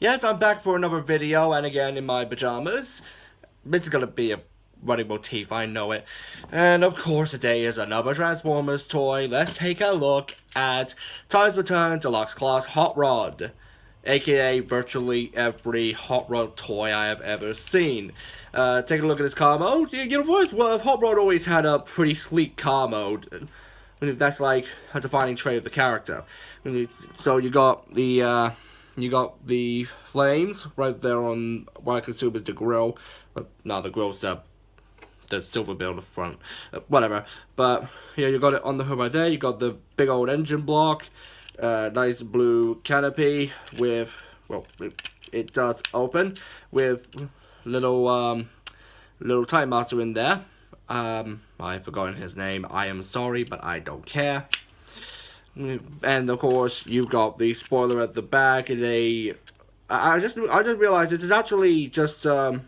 Yes, I'm back for another video, and again in my pajamas. This is gonna be a running motif, I know it. And of course, today is another Transformers toy. Let's take a look at Time's Return Deluxe Class Hot Rod, aka virtually every Hot Rod toy I have ever seen. Take a look at this car mode. First, Hot Rod always had a pretty sleek car mode. That's like a defining trait of the character. So you got the flames right there on what I consume as the grill. But no, the grill's the silver bit on the front. Whatever. But yeah, you got it on the hood right there. You got the big old engine block. Nice blue canopy with, well, it does open with little Time Master in there. I've forgotten his name. I am sorry, but I don't care. And of course, you've got the spoiler at the back. I just realized this is actually just a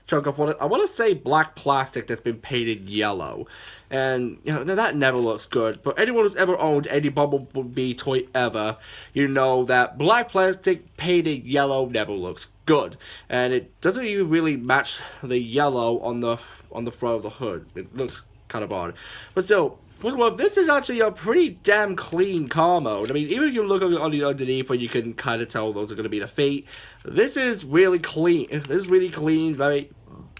chunk of what I want to say black plastic that's been painted yellow, and you know that never looks good. But anyone who's ever owned any Bumblebee toy ever, you know that black plastic painted yellow never looks good, and it doesn't even really match the yellow on the front of the hood. It looks kind of odd, but still. Well, this is actually a pretty damn clean car mode. I mean, even if you look on the underneath where you can kind of tell those are going to be the feet, this is really clean. This is really clean, very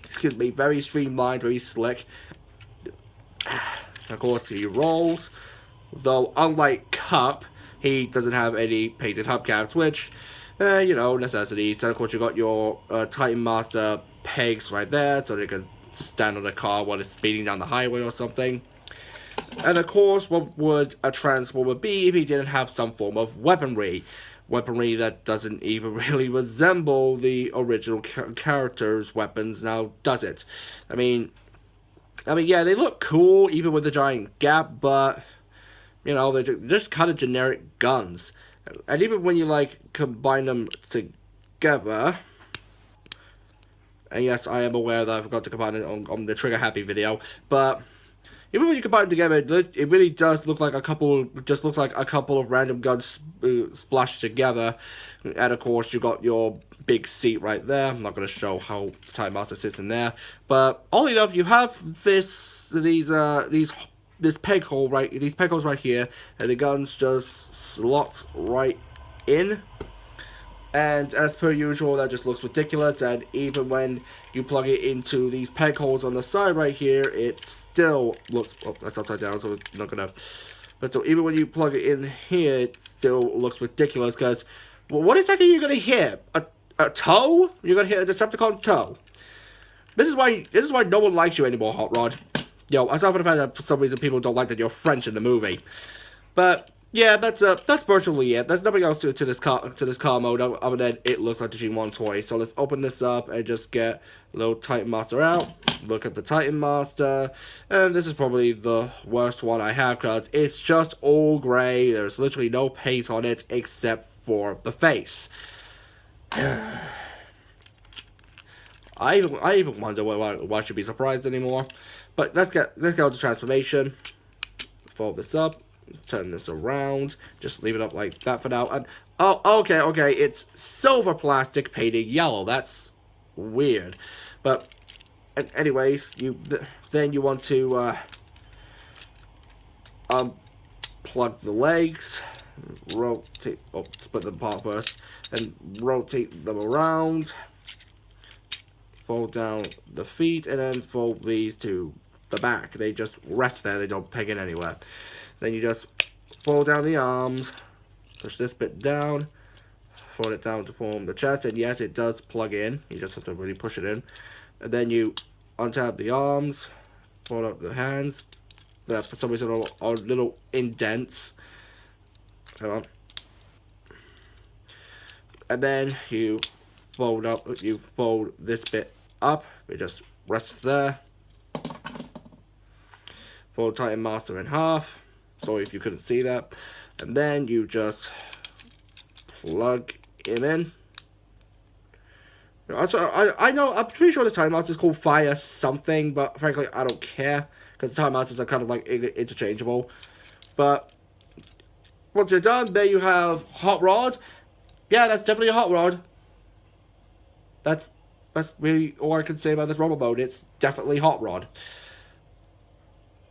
streamlined, very slick. Of course, he rolls, though unlike Cup, he doesn't have any painted hubcaps, which, you know, necessities. And of course, you got your Titan Master pegs right there, so they can stand on the car while it's speeding down the highway or something. And of course, what would a Transformer be if he didn't have some form of weaponry? Weaponry that doesn't even really resemble the original character's weapons, now does it? I mean, yeah, they look cool, even with the giant gap, but, you know, they're just kind of generic guns. And even when you, like, combine them together... And yes, I am aware that I forgot to combine it on the Trigger Happy video, but... Even when you combine them together, it really does look like a couple of random guns splashed together. And of course, you got your big seat right there. I'm not going to show how Time Master sits in there, but oddly enough, you have these peg holes right here, and the guns just slot right in. And as per usual, that just looks ridiculous, and even when you plug it into these peg holes on the side right here, it still looks... Oh, that's upside down, so it's not gonna... But so even when you plug it in here, it still looks ridiculous, because... Well, what exactly are you gonna hit? A toe? You're gonna hit a Decepticon's toe. This is why no one likes you anymore, Hot Rod. Yo, aside from the fact that for some reason people don't like that you're French in the movie. But... yeah, that's virtually it. There's nothing else to this car mode other than it looks like the G1 toy. So let's open this up and just get a little Titan Master out. Look at the Titan Master, and this is probably the worst one I have because it's just all gray. There's literally no paint on it except for the face. I even wonder why I should be surprised anymore. But let's go to transformation. Fold this up. Turn this around. Just leave it up like that for now. And oh, okay. It's silver plastic painted yellow. That's weird. But anyways, then you want to plug the legs, rotate. Oh, split them apart first, and rotate them around. Fold down the feet, and then fold these to the back. They just rest there. They don't peg in anywhere. Then you just fold down the arms, push this bit down, fold it down to form the chest, and yes, it does plug in. You just have to really push it in. And then you untap the arms, fold up the hands. That for some reason are little indents. Come on. And then you fold this bit up. It just rests there. Fold Titan Master in half. Sorry if you couldn't see that. And then you just plug him in. I know, I'm pretty sure the Time Master is called Fire something, but frankly, I don't care. Because the Time Masters are kind of like interchangeable. But once you're done, there you have Hot Rod. Yeah, that's definitely a hot rod. That's that's really all I can say about this rumble mode. It's definitely hot rod.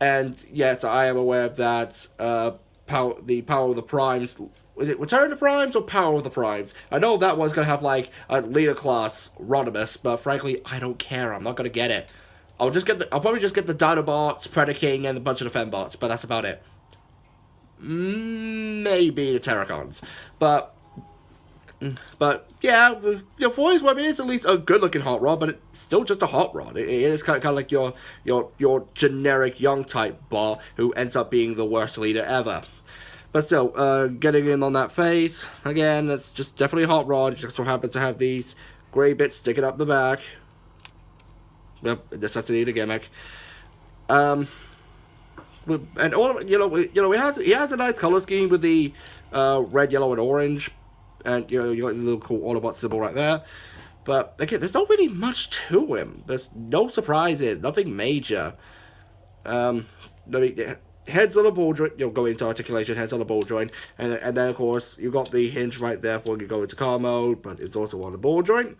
And yes, I am aware of that. The power of the primes. Was it Return of the Primes or Power of the Primes? I know that one's gonna have like a leader class Rodimus, but frankly, I don't care. I'm not gonna get it. I'll probably just get the Dinobots, Predaking, and a bunch of the Fembots, but that's about it. Maybe the Terracons, but yeah, for his weapon, it is at least a good-looking hot rod, but it's still just a hot rod. It is kind of like your generic young type bar who ends up being the worst leader ever. But still, getting in on that face again, that's just definitely a hot rod. It just so happens to have these gray bits sticking up the back. Yep, necessity to gimmick. Um, and all he has a nice color scheme with the red, yellow, and orange, and you got the little cool Autobot symbol right there. But again, there's not really much to him. There's no surprises, nothing major. Um, I mean, heads on a ball joint. You'll go into articulation, heads on a ball joint, and then of course you got the hinge right there for when you go into car mode, but it's also on the ball joint.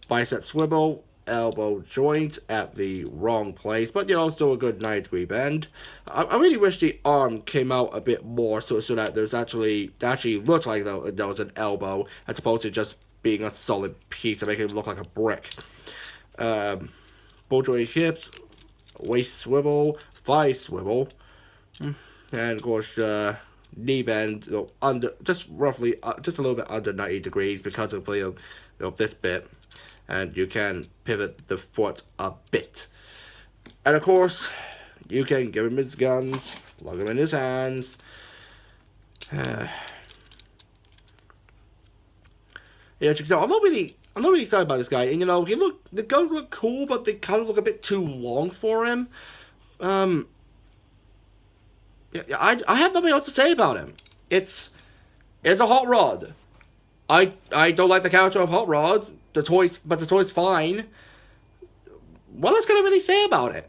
Bicep swivel, elbow joint at the wrong place, but still a good 90-degree bend. I really wish the arm came out a bit more, so that there's actually looked like there was an elbow as opposed to just being a solid piece to make it look like a brick. Ball joint hips, waist swivel, thigh swivel, and of course knee bend under just roughly just a little bit under 90 degrees because of this bit, and you can pivot the foot a bit. And of course, you can give him his guns, plug him in his hands. Yeah, so I'm not really excited about this guy. And the guns look cool, but they kind of look a bit too long for him. Yeah, I have nothing else to say about him. It's a hot rod. I don't like the character of Hot Rod. The toy's fine. What else can I really say about it?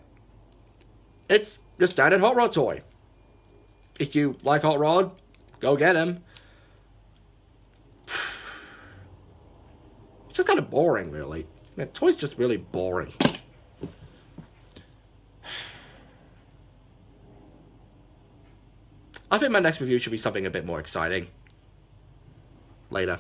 It's your standard Hot Rod toy. If you like Hot Rod, go get him. It's just kind of boring, really. The toy's just really boring. I think my next review should be something a bit more exciting. Later.